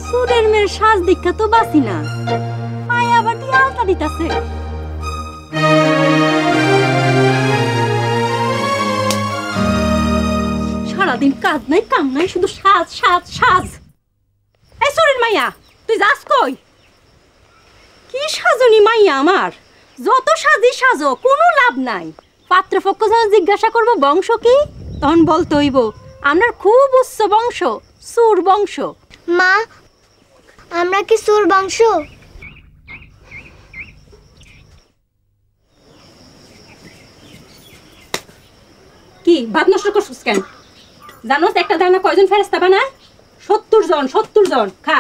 সুরের মেয়ের সাজ দীক্ষা তো বাসি না, মায়া বাটি আলতা দিতাছে। সারাদিন কাজ নাই কাম নাই, শুধু সাজ সাজ সাজ। এই সুরের মাইয়া, তুই যাস কই? কি সাজনি মাইয়া আমার, যত সাজি সাজো কোনো লাভ নাই। পাত্রপক্ষ যখন জিজ্ঞাসা করবো বংশ কি, তখন বলতে হইব আমরা খুব উচ্চ বংশ, সুর বংশ। মা, আমরা কি সুর বংশ? কি ভাত নষ্ট করছিস কেন? জানোস একটা দানা কয়জন ফেরেশতা বানায়? 70 জন, 70 জন। খা।